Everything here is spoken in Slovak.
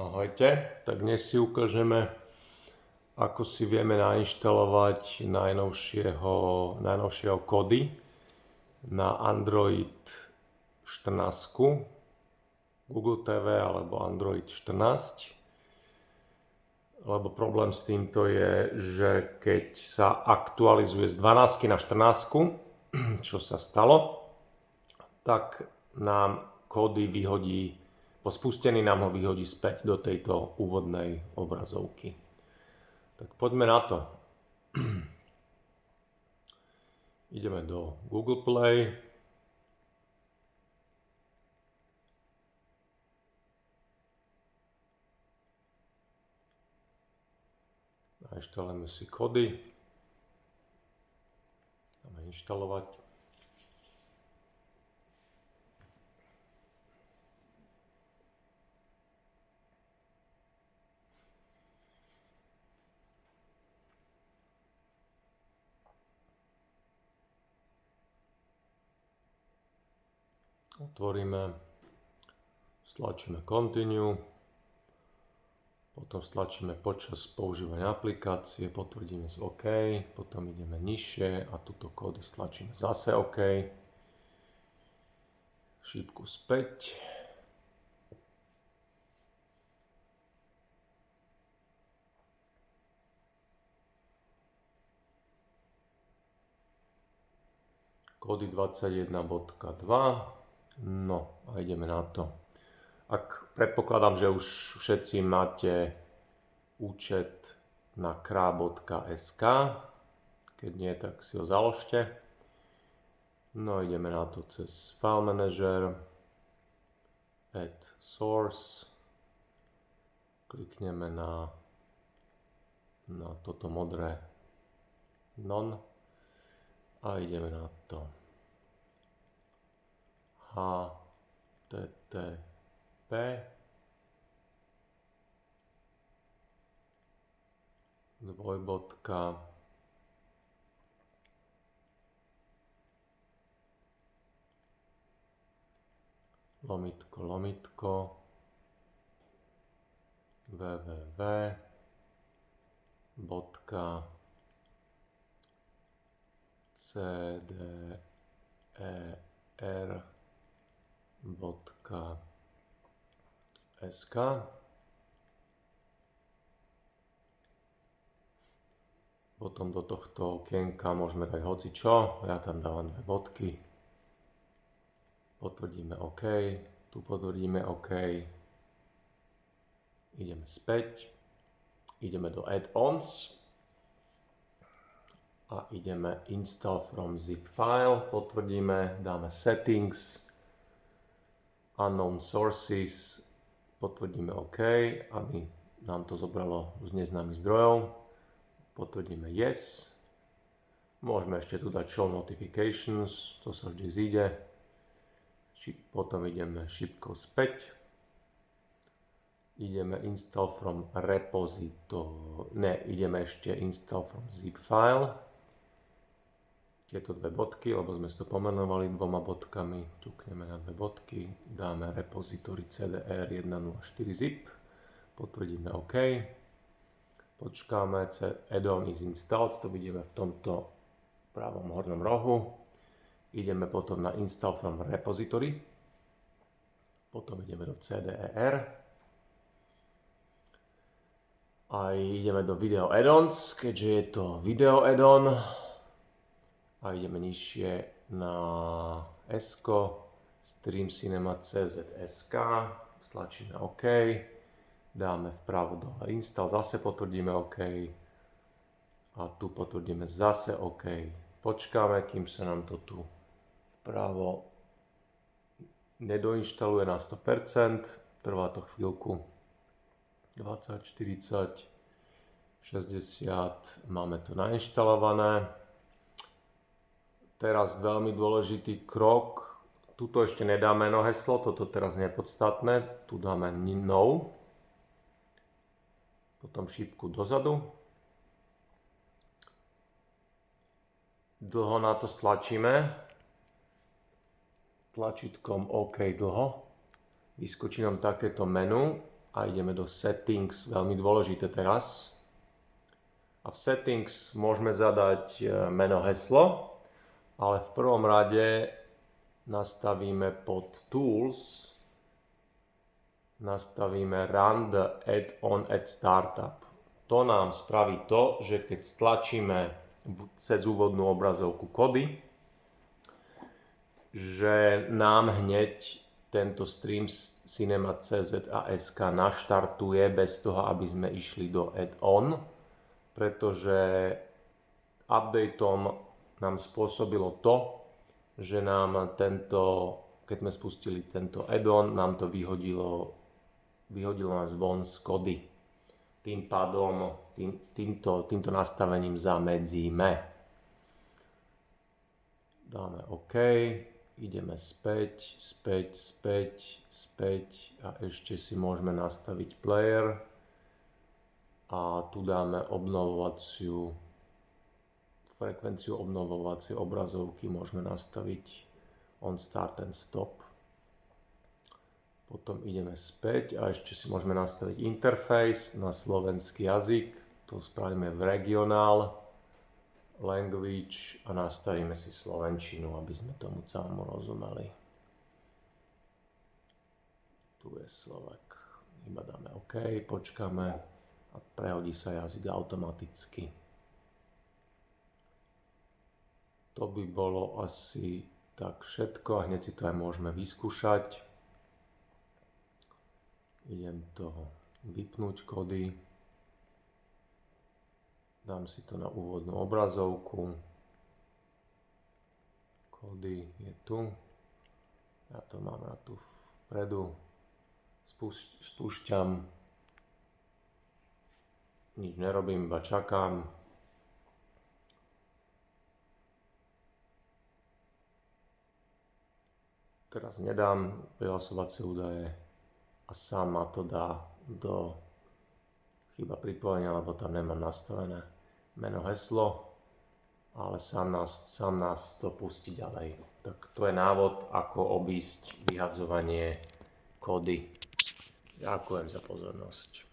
Ahojte, tak dnes si ukážeme, ako si vieme nainštalovať najnovšieho kody na Android 14, Google TV alebo Android 14. Lebo problém s týmto je, že keď sa aktualizuje z 12 na 14, čo sa stalo, tak nám kódy vyhodí, po spustení nám ho vyhodí späť do tejto úvodnej obrazovky. Tak poďme na to. Ideme do Google Play. Nainštalujeme si kódy. Dáme inštalovať. Otvoríme, stlačíme Continue, potom stlačíme počas používania aplikácie, potvrdíme z OK, potom ideme nižšie a túto kódy stlačíme zase OK, šípku späť. Kódy 21.2. No a ideme na to. Predpokladám, že už všetci máte účet na kra.sk. Keď nie, tak si ho založte. No ideme na to cez File Manager, Add Source. Klikneme na toto modré None a ideme na to. HTTP dvojbodka lomitko www.cder.sk. Potom do tohto okienka môžeme dať hocičo, ja tam dávam 2 bodky. Potvrdíme OK, tu potvrdíme OK. Ideme späť, ideme do Add-ons a ideme Install from zip file, potvrdíme, dáme Settings, Unknown Sources, potvrdíme OK, aby nám to zobralo z neznámych zdrojov. Potvrdíme Yes. Môžeme ešte tu dať Show Notifications, to sa vždy zíde. Potom ideme šípkou späť. Ideme Install from ideme ešte Install from zip file. Tieto 2 bodky, lebo sme to pomenovali 2 bodkami. Ťukneme na 2 bodky, dáme repository CDR 104 zip. Potvrdíme OK. Počkáme, add-on is installed, to vidíme v tomto pravom hornom rohu. Ideme potom na install from repository. Potom ideme do CDR. A ideme do video add-ons, keďže je to video add-on. A ideme nižšie na Stream Cinema CZ.sk. Stlačíme OK. Dáme vpravo dole install, zase potvrdíme OK a tu potvrdíme zase OK. Počkáme, kým sa nám to tu vpravo nedoinštaluje na 100%, trvá to chvíľku, 20, 40, 60, máme to nainštalované. Teraz veľmi dôležitý krok, tuto ešte nedáme meno heslo, toto teraz nie je podstatné, tu dáme No. Potom šípku dozadu. Dlho na to stlačíme. Tlačítkom OK dlho. Vyskočí nám takéto menu a ideme do settings, veľmi dôležité teraz. A v settings môžeme zadať meno, heslo, ale v prvom rade nastavíme pod tools, nastavíme run the add-on at startup. To nám spraví to, že keď stlačíme cez úvodnú obrazovku kódy, že nám hneď tento stream Cinema.cz a SK naštartuje bez toho, aby sme išli do add-on, pretože updateom nám spôsobilo to, že nám keď sme spustili tento add-on, nám to vyhodilo nás von z kody. Tým pádom týmto nastavením zamedzíme. Dáme OK, ideme späť a ešte si môžeme nastaviť player a tu dáme frekvenciu obnovovacej obrazovky, môžeme nastaviť on start and stop. Potom ideme späť a ešte si môžeme nastaviť interface na slovenský jazyk. To spravíme v regionál, language a nastavíme si slovenčinu, aby sme tomu celému rozumeli. Tu je Slovak. Iba dáme OK, počkáme a prehodí sa jazyk automaticky. To by bolo asi tak všetko a hneď si to aj môžeme vyskúšať. Idem to vypnúť kódy. Dám si to na úvodnú obrazovku. Kódy je tu. Ja to mám tu vpredu. Spúšťam. Nič nerobím, iba čakám. Teraz nedám prihlasovacie údaje a sám ma to dá do chyba pripojenia, lebo tam nemám nastavené meno, heslo, ale sám nás to pustí ďalej. Tak to je návod, ako obísť vyhadzovanie kódy. Ďakujem za pozornosť.